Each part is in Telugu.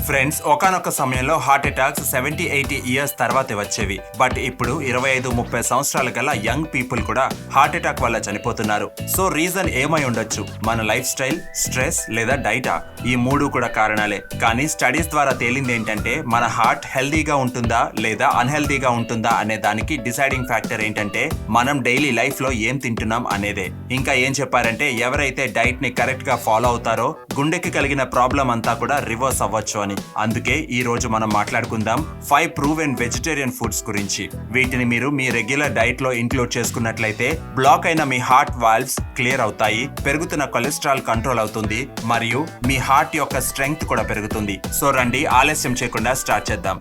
ఫ్రెండ్స్, ఒకానొక సమయంలో హార్ట్ అటాక్స్ 70-80 ఇయర్స్ తర్వాత వచ్చేవి. బట్ ఇప్పుడు 25-30 సంవత్సరాల గల యంగ్ పీపుల్ కూడా హార్ట్ అటాక్ వల్ల చనిపోతున్నారు. సో రీజన్ ఏమై ఉండొచ్చు? మన లైఫ్ స్టైల్, స్ట్రెస్ లేదా డైటా? ఈ మూడు కూడా కారణాలే. కానీ స్టడీస్ ద్వారా తేలింది ఏంటంటే మన హార్ట్ హెల్దీగా ఉంటుందా లేదా అన్హెల్దీగా ఉంటుందా అనే దానికి డిసైడింగ్ ఫ్యాక్టర్ ఏంటంటే మనం డైలీ లైఫ్ లో ఏం తింటున్నాం అనేదే. ఇంకా ఏం చెప్పారంటే ఎవరైతే డైట్ ని కరెక్ట్ గా ఫాలో అవుతారో గుండెకి కలిగిన ప్రాబ్లం అంతా కూడా రివర్స్ అవ్వచ్చు అని. అందుకే ఈ రోజు మనం మాట్లాడుకుందాం 5 ప్రూవెన్ వెజిటేరియన్ ఫుడ్స్ గురించి. వీటిని మీరు మీ రెగ్యులర్ డైట్ లో ఇంక్లూడ్ చేసుకున్నట్లయితే బ్లాక్ అయిన మీ హార్ట్ వాల్వ్స్ క్లియర్ అవుతాయి, పెరుగుతున్న కొలెస్ట్రాల్ కంట్రోల్ అవుతుంది, మరియు మీ హార్ట్ యొక్క స్ట్రెంగ్త్ కూడా పెరుగుతుంది. సో రండి, ఆలస్యం చేయకుండా స్టార్ట్ చేద్దాం.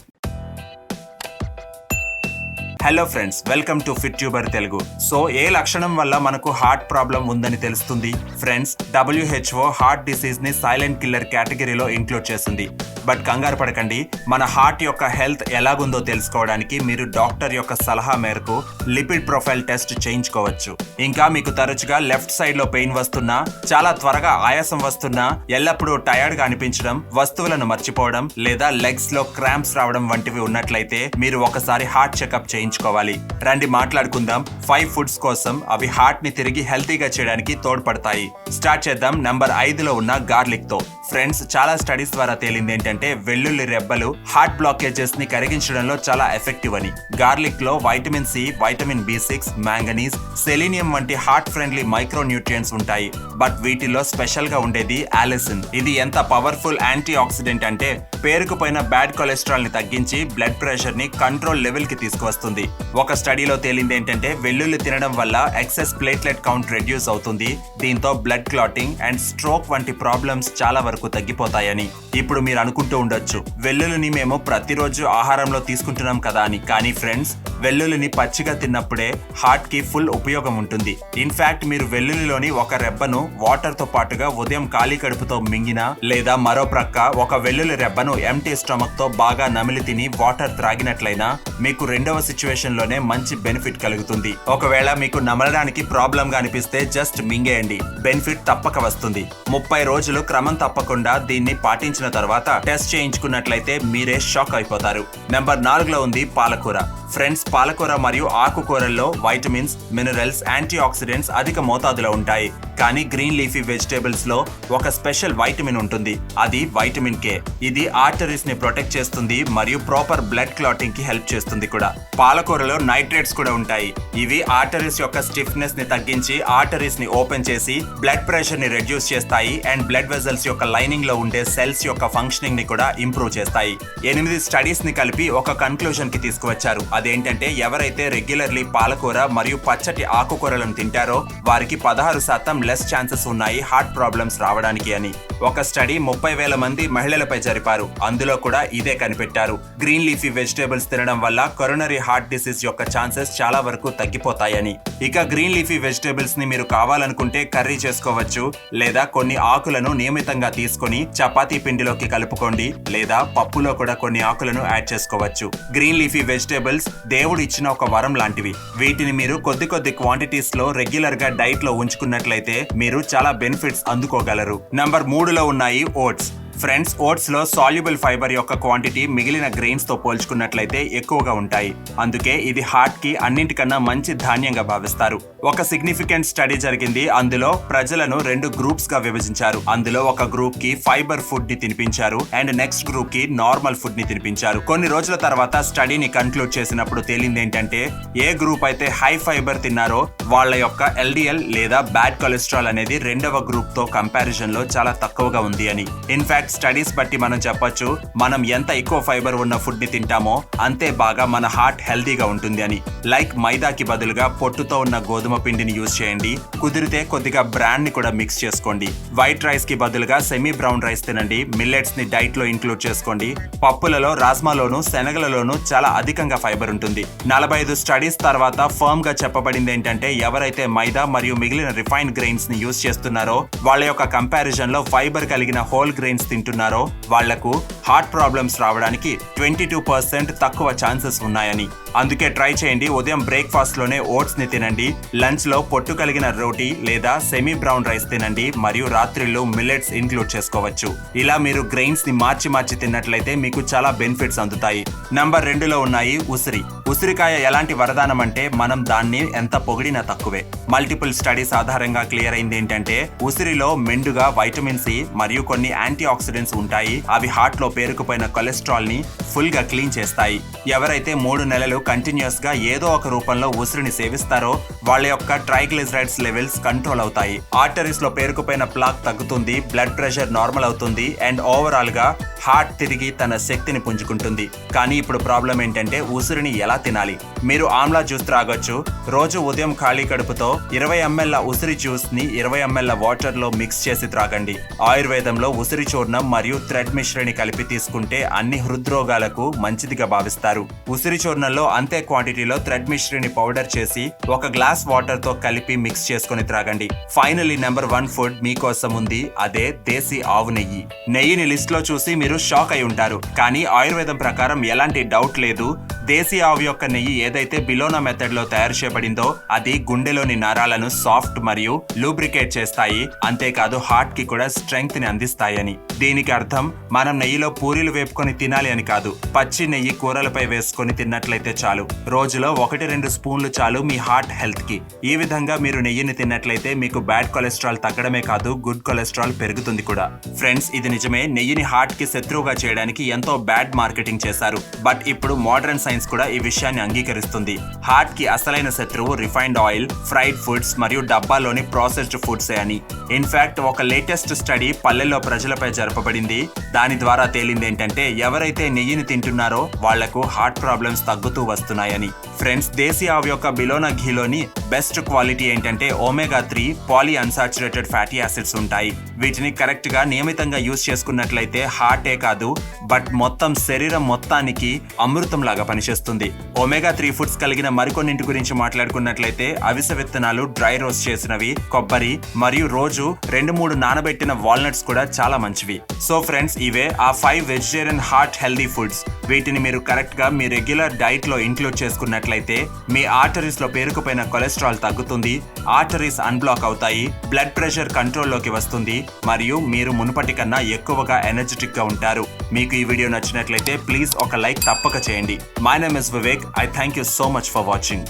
Hello friends, welcome to FitTuber Telugu. So ఏ లక్షణం వల్ల మనకు హార్ట్ ప్రాబ్లం ఉందని తెలుస్తుంది? ఫ్రెండ్స్, WHO హార్ట్ డిసీజ్ ని సైలెంట్ కిల్లర్ కేటగిరీలో ఇంక్లూడ్ చేసింది. బట్ కంగారు పడకండి, మన హార్ట్ యొక్క హెల్త్ ఎలాగుందో తెలుసుకోవడానికి మీరు డాక్టర్ యొక్క సలహా మేరకు లిపిడ్ ప్రొఫైల్ టెస్ట్ చేయించుకోవచ్చు. ఇంకా మీకు తరచుగా లెఫ్ట్ సైడ్ లో పెయిన్ వస్తున్నా, చాలా త్వరగా ఆయాసం వస్తున్నా, ఎల్లప్పుడూ టైర్డ్ గా అనిపించడం, వస్తువులను మర్చిపోవడం లేదా లెగ్స్ లో క్రాంప్స్ రావడం వంటివి ఉన్నట్లయితే మీరు ఒకసారి హార్ట్ చెకప్ చేయించుకోవాలి. రండి మాట్లాడుకుందాం 5 ఫుడ్స్ కోసం అవి హార్ట్ ని తిరిగి హెల్తీగా చేయడానికి తోడ్పడతాయి. స్టార్ట్ చేద్దాం నంబర్ 5లో ఉన్న గార్లిక్ తో. ఫ్రెండ్స్, చాలా స్టడీస్ ద్వారా తేలింది ఏంటంటే వెల్లుల్లి రెబ్బలు హార్ట్ బ్లాకేజెస్ ని కరిగించడంలో చాలా ఎఫెక్టివ్ అని. గార్లిక్ లో vitamin C, vitamin B6, manganese, selenium వంటి హార్ట్ ఫ్రెండ్లీ మైక్రో న్యూట్రియంట్స్ ఉంటాయి. బట్ వీటిలో స్పెషల్ గా ఉండేది ఆలిసిన్. ఇది ఎంత పవర్ఫుల్ యాంటీ ఆక్సిడెంట్ అంటే పేరుకుపోయిన బ్యాడ్ కొలెస్ట్రాల్ ని తగ్గించి బ్లడ్ ప్రెషర్ ని కంట్రోల్ లెవెల్ కి తీసుకువస్తుంది. ఒక స్టడీలో తేలింది ఏంటంటే వెల్లుల్లి తినడం వల్ల ఎక్సెస్ ప్లేట్లెట్ కౌంట్ రెడ్యూస్ అవుతుంది. దీంతో బ్లడ్ క్లాటింగ్ అండ్ స్ట్రోక్ వంటి ప్రాబ్లమ్స్ చాలా వరకు తగ్గిపోతాయని. ఇప్పుడు మీరు అనుకుంటూ ఉండొచ్చు, వెల్లుల్లిని మేము ప్రతిరోజు ఆహారంలో తీసుకుంటున్నాం కదా అని. కానీ ఫ్రెండ్స్, వెల్లుల్లిని పచ్చిగా తిన్నప్పుడే హార్ట్ కి ఫుల్ ఉపయోగం ఉంటుంది. ఇన్ఫాక్ట్ మీరు వెల్లుల్లిలోని ఒక రెబ్బను వాటర్ తో పాటుగా ఉదయం ఖాళీ కడుపుతో మింగినా, లేదా మరో ప్రక్క ఒక వెల్లుల్లి రెబ్బను ఎంటీ స్టమక్ తో బాగా నమిలి తిని వాటర్ త్రాగినట్లయినా మీకు రెండవ సిచ్యువేషన్ లోనే మంచి బెనిఫిట్ కలుగుతుంది. ఒకవేళ మీకు నమలడానికి ప్రాబ్లం గా అనిపిస్తే జస్ట్ మింగేయండి, బెనిఫిట్ తప్పక వస్తుంది. 30 రోజులు క్రమం తప్పకుండా దీన్ని పాటించిన తర్వాత టెస్ట్ చేయించుకున్నట్లయితే మీరే షాక్ అయిపోతారు. నెంబర్ 4లో ఉంది పాలకూర. ఫ్రెండ్స్, పాలకూర మరియు ఆకుకూరల్లో వైటమిన్స్, మినరల్స్, యాంటీ ఆక్సిడెంట్స్ అధిక మోతాదులో ఉంటాయి. కానీ గ్రీన్ లీఫీ వెజిటేబుల్స్ లో ఒక స్పెషల్ వైటమిన్ ఉంటుంది, అది వైటమిన్ K. ఇది ఆర్టరీస్ ని ప్రొటెక్ట్ చేస్తుంది మరియు ప్రాపర్ బ్లడ్ క్లాటింగ్ కి హెల్ప్ చేస్తుంది కూడా. పాలకూరలో నైట్రేట్స్ కూడా ఉంటాయి. ఇవి ఆర్టరీస్ యొక్క స్టిఫ్నెస్ ని తగ్గించి ఆర్టరీస్ ని ఓపెన్ చేసి బ్లడ్ ప్రెషర్ ని రెడ్యూస్ చేస్తాయి అండ్ బ్లడ్ వెజల్స్ యొక్క లైనింగ్ లో ఉండే సెల్స్ యొక్క ఫంక్షనింగ్ ని కూడా ఇంప్రూవ్ చేస్తాయి. 8 స్టడీస్ ని కలిపి ఒక కన్క్లూజన్ కి తీసుకువచ్చారు. అదేంటంటే ఎవరైతే రెగ్యులర్లీ పాలకూర మరియు పచ్చటి ఆకుకూరలను తింటారో వారికి 16% లెస్ ఛాన్సెస్ ఉన్నాయి హార్ట్ ప్రాబ్లమ్స్ రావడానికి అని. ఒక స్టడీ 30,000 మంది మహిళలపై జరిపారు. అందులో కూడా ఇదే కనిపెట్టారు. గ్రీన్ లీఫీ వెజిటేబుల్స్ తినడం వల్ల కొరోనరీ హార్ట్ డిసీజ్ యొక్క ఛాన్సెస్ చాలా వరకు తగ్గిపోతాయని. ఇక గ్రీన్ లీఫీ వెజిటేబుల్స్ ని మీరు కావాలనుకుంటే కర్రీ చేసుకోవచ్చు, లేదా కొన్ని ఆకులను నియమితంగా తీసుకొని చపాతీ పిండిలోకి కలుపుకోండి, లేదా పప్పులో కూడా కొన్ని ఆకులను యాడ్ చేసుకోవచ్చు. గ్రీన్ లీఫీ వెజిటేబుల్స్ దేవుడు ఇచ్చిన ఒక వరం లాంటివి. వీటిని మీరు కొద్ది క్వాంటిటీస్ లో రెగ్యులర్ గా డైట్ లో ఉంచుకున్నట్లయితే మీరు చాలా బెనిఫిట్స్ అందుకోగలరు. నంబర్ 3లో ఉన్నాయి ఓట్స్. ఫ్రెండ్స్, ఓట్స్ లో సాల్యుబుల్ ఫైబర్ యొక్క క్వాంటిటీ మిగిలిన గ్రెయిన్స్ తో పోల్చుకున్నట్లయితే ఎక్కువగా ఉంటాయి. అందుకే ఇది హార్ట్ కి అన్నింటికన్నా మంచి ధాన్యంగా భావిస్తారు. ఒక సిగ్నిఫికెంట్ స్టడీ జరిగింది. అందులో ప్రజలను 2 గ్రూప్స్ గా విభజించారు. అందులో ఒక గ్రూప్ కి ఫైబర్ ఫుడ్ ని తినిపించారు అండ్ నెక్స్ట్ గ్రూప్ కి నార్మల్ ఫుడ్ ని తినిపించారు. కొన్ని రోజుల తర్వాత స్టడీని కన్క్లూడ్ చేసినప్పుడు తేలింది ఏంటంటే ఏ గ్రూప్ అయితే హై ఫైబర్ తిన్నారో వాళ్ళ యొక్క LDL లేదా బ్యాడ్ కొలెస్ట్రాల్ అనేది రెండవ గ్రూప్ తో కంపారిజన్ లో చాలా తక్కువగా ఉంది అని. ఇన్ఫాక్ట్ స్టడీస్ బట్టి మనం చెప్పొచ్చు, మనం ఎంత ఎక్కువ ఫైబర్ ఉన్న ఫుడ్ ని తింటామో అంతే బాగా మన హార్ట్ హెల్తీగా ఉంటుంది అని. లైక్ మైదాకి బదులుగా పొట్టుతో ఉన్న గోధుమ పిండిని యూజ్ చేయండి. కుదిరితే కొద్దిగా బ్రాండ్ ని కూడా మిక్స్ చేసుకోండి. వైట్ రైస్ కి బదులుగా సెమీ బ్రౌన్ రైస్ తినండి. మిల్లెట్స్ ని డైట్ లో ఇంక్లూడ్ చేసుకోండి. పప్పులలో, రాజ్మాలోను, శనగలలోను చాలా అధికంగా ఫైబర్ ఉంటుంది. 45 స్టడీస్ తర్వాత ఫర్మ్ గా చెప్పబడింది ఏంటంటే ఎవరైతే మైదా మరియు మిగిలిన రిఫైన్డ్ గ్రెయిన్స్ ని యూజ్ చేస్తున్నారో వాళ్ళ యొక్క కంపారిజన్ లో ఫైబర్ కలిగిన హోల్ గ్రెయిన్స్ తింటున్నారో వాళ్లకు హార్ట్ ప్రాబ్లమ్స్ రావడానికి 22% తక్కువ ఛాన్సెస్ ఉన్నాయని. అందుకే ట్రై చేయండి. ఉదయం బ్రేక్ఫాస్ట్ లోనే ఓట్స్ ని తినండి, లంచ్ లో పొట్టు కలిగిన రోటీ లేదా సెమీ బ్రౌన్ రైస్ తినండి, మరియు రాత్రిళ్ళు మిల్లెట్స్ ఇంక్లూడ్ చేసుకోవచ్చు. ఇలా మీరు గ్రెయిన్స్ ని మార్చి తిన్నట్లయితే మీకు చాలా బెనిఫిట్స్ అందుతాయి. నంబర్ 2లో ఉన్నాయి ఉసిరి. ఉసిరికాయ ఎలాంటి వరదానం అంటే మనం దాన్ని ఎంత పొగిడినా తక్కువే. మల్టిపుల్ స్టడీస్ ఆధారంగా క్లియర్ అయింది ఏంటంటే ఉసిరిలో మెండుగా వైటమిన్ సి మరియు కొన్ని యాంటీ ఆక్సిడెంట్స్ ఉంటాయి. అవి హార్ట్ లో పేరుకుపోయిన కొలెస్ట్రాల్ ని ఫుల్ గా క్లీన్ చేస్తాయి. ఎవరైతే 3 నెలలు కంటిన్యూస్ గా ఏదో ఒక రూపంలో ఉసిరిని సేవిస్తారో వాళ్ళ యొక్క ట్రైగ్లిజరైడ్స్ లెవెల్స్ కంట్రోల్ అవుతాయి, ఆర్టరీస్ లో పేరుకుపోయిన ప్లాక్ తగ్గుతుంది, బ్లడ్ ప్రెషర్ నార్మల్ అవుతుంది, అండ్ ఓవరాల్ గా హార్ట్ తిరిగి తన శక్తిని పుంజుకుంటుంది. కానీ ఇప్పుడు ప్రాబ్లం ఏంటంటే ఉసిరిని ఎలా తినాలి? మీరు ఆమ్లా జ్యూస్ త్రాగొచ్చు. రోజు ఉదయం ఖాళీ కడుపుతో 20 ml ఉసిరి జ్యూస్ ని 20 ml వాటర్ లో మిక్స్ చేసి త్రాగండి. ఆయుర్వేదంలో ఉసిరి చూర్ణం మరియు థ్రెడ్ మిశ్రని కలిపి తీసుకుంటే అన్ని హృద్రోగాలకు మంచిదిగా భావిస్తారు. ఉసిరి చూర్ణంలో అంతే క్వాంటిటీలో థ్రెడ్ మిశ్రని పౌడర్ చేసి 1 గ్లాస్ వాటర్ తో కలిపి మిక్స్ చేసుకుని త్రాగండి. ఫైనల్లీ నెంబర్ 1 ఫుడ్ మీకోసం ఉంది, అదే దేశీ ఆవు నెయ్యి. నెయ్యిని లిస్ట్ లో చూసి మీరు షాక్ అయి ఉంటారు, కానీ ఆయుర్వేదం ప్రకారం ఎలాంటి డౌట్ లేదు. దేశీ ఆవు యొక్క నెయ్యి ఏదైతే బిలోనా మెథడ్ లో తయారు చేయబడిందో అది గుండెలోని నరాలను సాఫ్ట్ మరియు లూబ్రికేట్ చేస్తాయి. అంతేకాదు హార్ట్ కి కూడా స్ట్రెంగ్త్ ని అందిస్తాయని. దీనికి అర్థం మనం నెయ్యిలో పూరీలు వేపుకొని తినాలి అని కాదు. పచ్చి నెయ్యి కూరలపై వేసుకొని తిన్నట్లయితే చాలు. రోజులో 1-2 స్పూన్లు చాలు మీ హార్ట్ హెల్త్ కి. ఈ విధంగా మీరు నెయ్యిని తిన్నట్లయితే మీకు బ్యాడ్ కొలెస్ట్రాల్ తగ్గడమే కాదు, గుడ్ కొలెస్ట్రాల్ పెరుగుతుంది కూడా. ఫ్రెండ్స్, ఇది నిజమే, నెయ్యిని హార్ట్ కి శత్రువుగా చేయడానికి ఎంతో బ్యాడ్ మార్కెటింగ్ చేశారు. బట్ ఇప్పుడు మోడర్న్ సైన్స్ కూడా ఈ విషయాన్ని అంగీకరిస్తుంది. హార్ట్ కి అసలైన శత్రువు రిఫైన్డ్ ఆయిల్, ఫ్రైడ్ ఫుడ్స్ మరియు డబ్బాలోని ప్రాసెస్డ్ ఫుడ్సే అని. ఇన్ఫాక్ట్ ఒక లేటెస్ట్ స్టడీ పల్లెల్లో ప్రజలపై జరపబడింది. దాని ద్వారా తేలింది ఏంటంటే ఎవరైతే నెయ్యిని తింటున్నారో వాళ్లకు హార్ట్ ప్రాబ్లమ్స్ తగ్గుతూ వస్తున్నాయని. ఫ్రెండ్స్, దేశీ ఆవు యొక్క బిలోనా ఘీలోని బెస్ట్ క్వాలిటీ ఏంటంటే omega-3 poly unsaturated fatty acids ఉంటాయి. వీటిని కరెక్ట్ గా నియమితంగా యూజ్ చేసుకున్నట్లయితే హార్టే కాదు బట్ మొత్తం శరీరం మొత్తానికి అమృతం లాగా పనిచేస్తుంది. omega-3 ఫుడ్స్ కలిగిన మరికొన్నింటి గురించి మాట్లాడుకున్నట్లయితే అవిసె విత్తనాలు, డ్రై రోస్ట్ చేసినవి, కొబ్బరి మరియు రోజు 2-3 నానబెట్టిన వాల్నట్స్ కూడా చాలా మంచివి. సో ఫ్రెండ్స్, ఇవే ఆ 5 వెజిటేరియన్ హార్ట్ హెల్దీ ఫుడ్స్. వీటిని మీరు కరెక్ట్ గా మీ రెగ్యులర్ డైట్ లో ఇంక్లూడ్ చేసుకున్నట్లయితే మీ ఆర్టరీస్ లో పేరుకుపోయిన కొలెస్ట్రాల్ తగ్గుతుంది, ఆర్టరీస్ అన్బ్లాక్ అవుతాయి, బ్లడ్ ప్రెషర్ కంట్రోల్లోకి వస్తుంది మరియు మీరు మునుపటి కన్నా ఎక్కువగా ఎనర్జెటిక్ గా ఉంటారు. మీకు ఈ వీడియో నచ్చినట్లయితే ప్లీజ్ ఒక లైక్ తప్పక చేయండి. My name is Vivek. I thank you so much for watching.